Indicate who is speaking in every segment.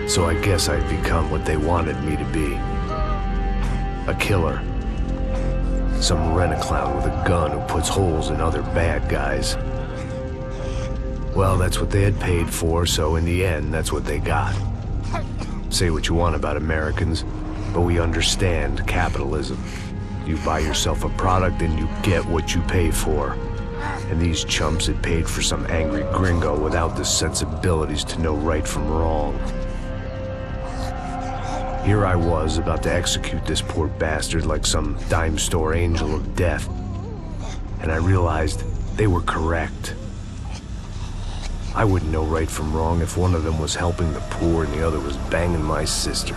Speaker 1: So I guess I'd become what they wanted me to be. A killer. Some rent-a-clown with a gun who puts holes in other bad guys. Well, that's what they had paid for, so in the end, that's what they got. Say what you want about Americans, but we understand capitalism. You buy yourself a product and you get what you pay for. And these chumps had paid for some angry gringo without the sensibilities to know right from wrong. Here I was, about to execute this poor bastard like some dime store angel of death. And I realized they were correct. I wouldn't know right from wrong if one of them was helping the poor and the other was banging my sister.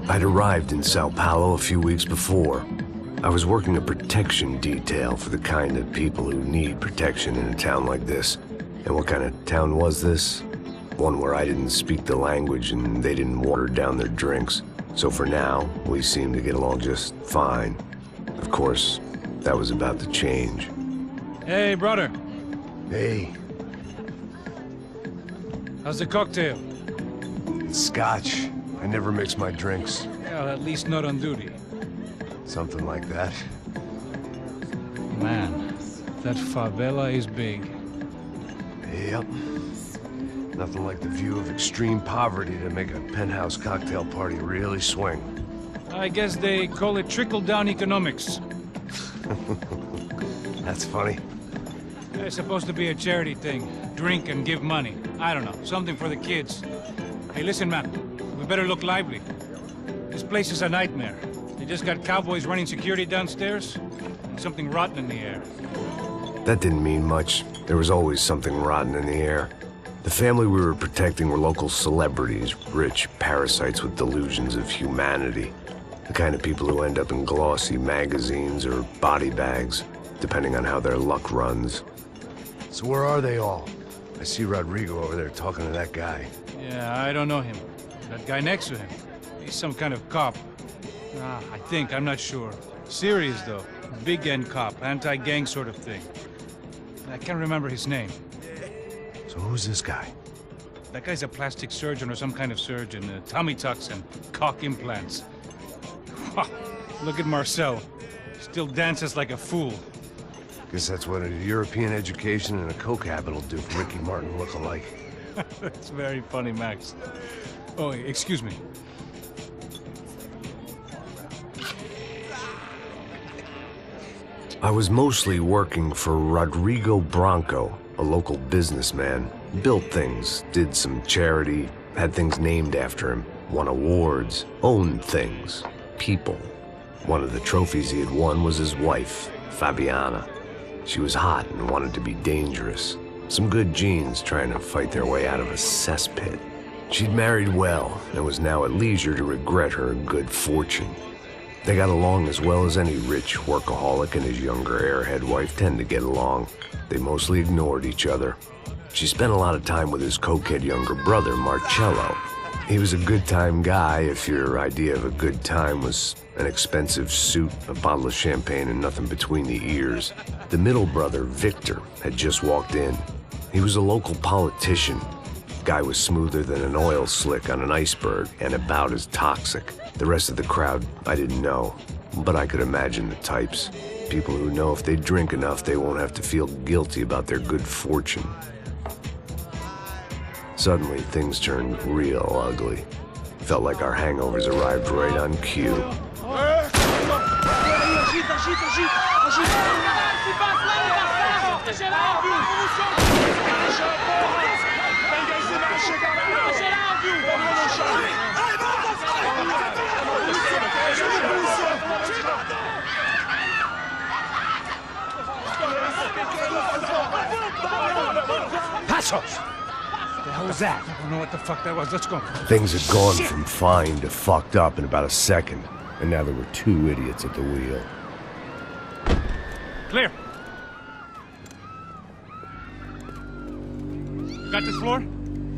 Speaker 1: I'd arrived in Sao Paulo a few weeks before. I was working a protection detail for the kind of people who need protection in a town like this. And what kind of town was this? One where I didn't speak the language and they didn't water down their drinks. So for now, we seemed to get along just fine. Of course, that was about to change.
Speaker 2: Hey, brother.
Speaker 1: Hey.
Speaker 2: How's the cocktail?
Speaker 1: It's scotch. I never mix my drinks.
Speaker 2: Well, at least not on duty.
Speaker 1: Something like that.
Speaker 2: Man, that favela is big.
Speaker 1: Yep. Nothing like the view of extreme poverty to make a penthouse cocktail party really swing.
Speaker 2: I guess they call it trickle-down economics.
Speaker 1: That's funny.
Speaker 2: It's supposed to be a charity thing. Drink and give money. I don't know, something for the kids. Hey, listen, man. We better look lively. This place is a nightmare. They just got cowboys running security downstairs, and something rotten in the air.
Speaker 1: That didn't mean much. There was always something rotten in the air. The family we were protecting were local celebrities, rich parasites with delusions of humanity. The kind of people who end up in glossy magazines or body bags, depending on how their luck runs. So where are they all? I see Rodrigo over there talking to that guy.
Speaker 2: Yeah, I don't know him. That guy next to him, he's some kind of cop. I think, I'm not sure. Serious, though. Big N cop, anti-gang sort of thing. I can't remember his name.
Speaker 1: So who's this guy?
Speaker 2: That guy's a plastic surgeon or some kind of surgeon. Tummy tucks and cock implants. Look at Marcel. Still dances like a fool.
Speaker 1: Guess that's what a European education and a coke habit will do for Ricky Martin look-alike.
Speaker 2: That's very funny, Max. Oh, excuse me.
Speaker 1: I was mostly working for Rodrigo Branco, a local businessman. Built things, did some charity, had things named after him, won awards, owned things, people. One of the trophies he had won was his wife, Fabiana. She was hot and wanted to be dangerous. Some good genes trying to fight their way out of a cesspit. She'd married well and was now at leisure to regret her good fortune. They got along as well as any rich workaholic and his younger airhead wife tend to get along. They mostly ignored each other. She spent a lot of time with his cokehead younger brother, Marcello. He was a good-time guy if your idea of a good time was an expensive suit, a bottle of champagne, and nothing between the ears. The middle brother, Victor, had just walked in. He was a local politician. Guy was smoother than an oil slick on an iceberg and about as toxic. The rest of the crowd, I didn't know, but I could imagine the types. People who know if they drink enough, they won't have to feel guilty about their good fortune. Suddenly, things turned real ugly. Felt like our hangovers arrived right on cue.
Speaker 2: Passos! What the hell was that? I don't know what the fuck that was. Let's go.
Speaker 1: Things had gone from fine to fucked up in about a second, and now there were two idiots at the wheel.
Speaker 2: Clear. Got this floor?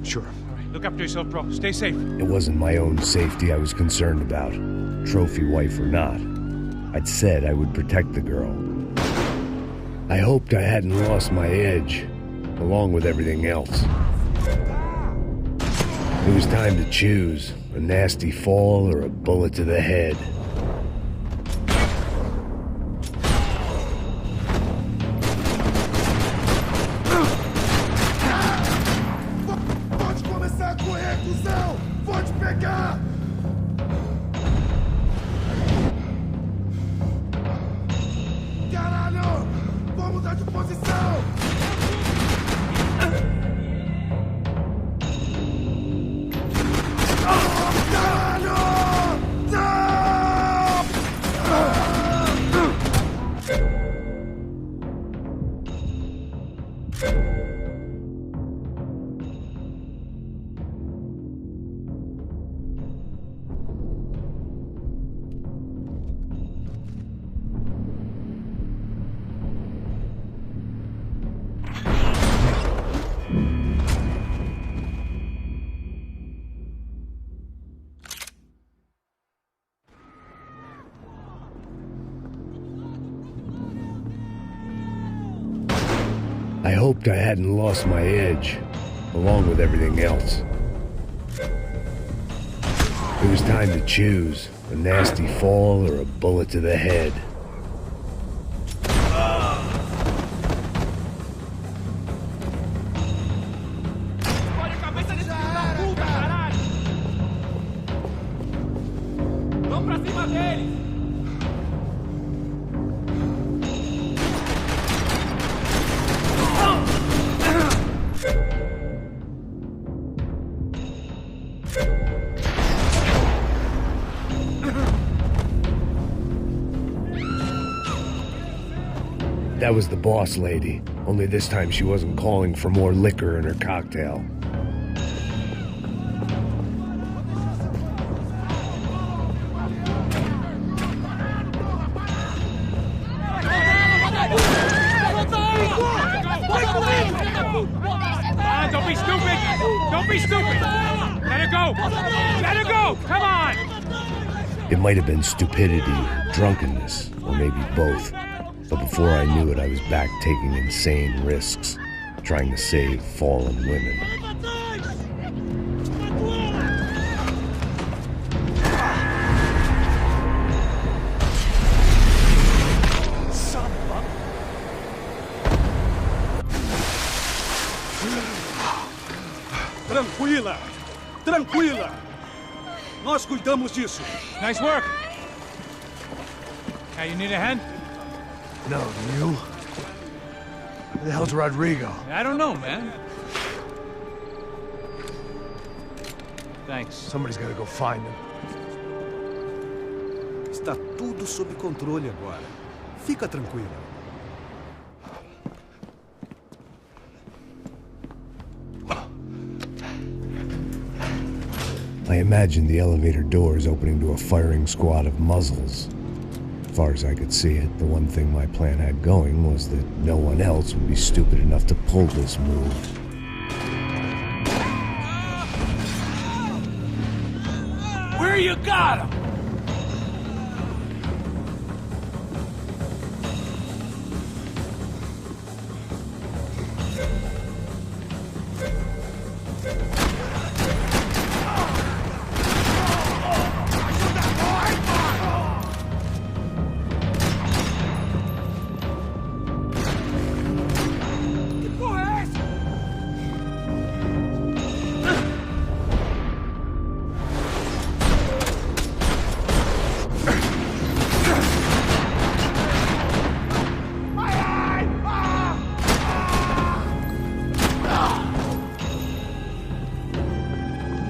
Speaker 1: Sure.
Speaker 2: All right, look after yourself, bro. Stay safe.
Speaker 1: It wasn't my own safety I was concerned about, trophy wife or not. I'd said I would protect the girl. I hoped I hadn't lost my edge, along with everything else. It was time to choose, a nasty fall or a bullet to the head.
Speaker 3: Pode começar a correr, cuzão! Vou te pegar! Caralho! Vou mudar de posição! Caralho! Não!
Speaker 1: I hoped I hadn't lost my edge, along with everything else. It was time to choose, a nasty fall or a bullet to the head.
Speaker 4: Olha a cabeça desse filho da puta, caralho! Vamos pra cima deles!
Speaker 1: That was the boss lady, only this time she wasn't calling for more liquor in her cocktail.
Speaker 4: Don't be stupid! Don't be stupid! Let her go! Let her go! Come on!
Speaker 1: It might have been stupidity, drunkenness, or maybe both. But before I knew it, I was back taking insane risks, trying to save fallen women.
Speaker 3: Tranquila! Tranquila! Nós cuidamos disso!
Speaker 2: Nice work. Hey, you need a hand?
Speaker 5: No, do you? Where the hell's Rodrigo?
Speaker 2: I don't know, man. Thanks.
Speaker 5: Somebody's gotta go find him.
Speaker 3: Está tudo sob controle agora. Fica tranquila.
Speaker 1: I imagined the elevator doors opening to a firing squad of muzzles. As far as I could see it, the one thing my plan had going was that no one else would be stupid enough to pull this move.
Speaker 4: Where you got him?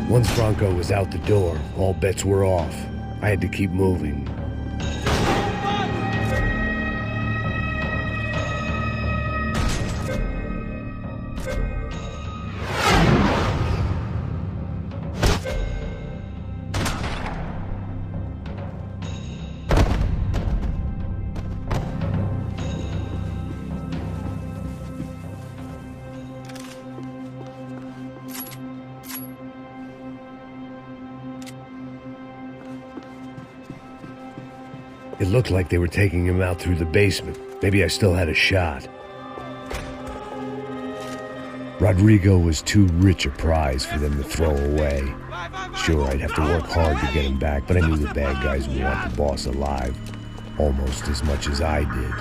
Speaker 1: Once Bronco was out the door, all bets were off. I had to keep moving.
Speaker 5: It looked like they were taking him out through the basement. Maybe I still had a shot. Rodrigo was too rich a prize for them to throw away. Sure, I'd have to work hard to get him back, but I knew the bad guys would want the boss alive almost as much as I did.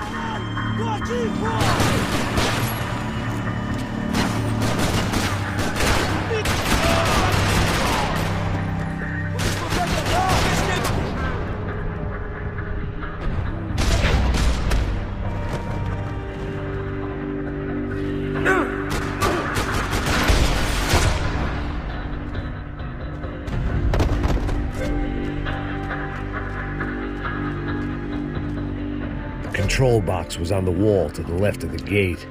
Speaker 5: The control box was on the wall to the left of the gate.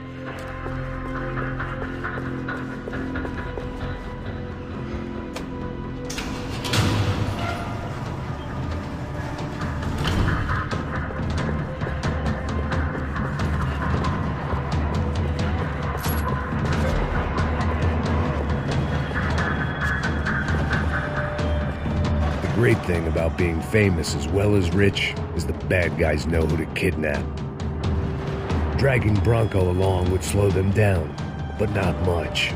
Speaker 5: The great thing about being famous as well as rich is the bad guys know who to kidnap. Dragging Bronco along would slow them down, but not much.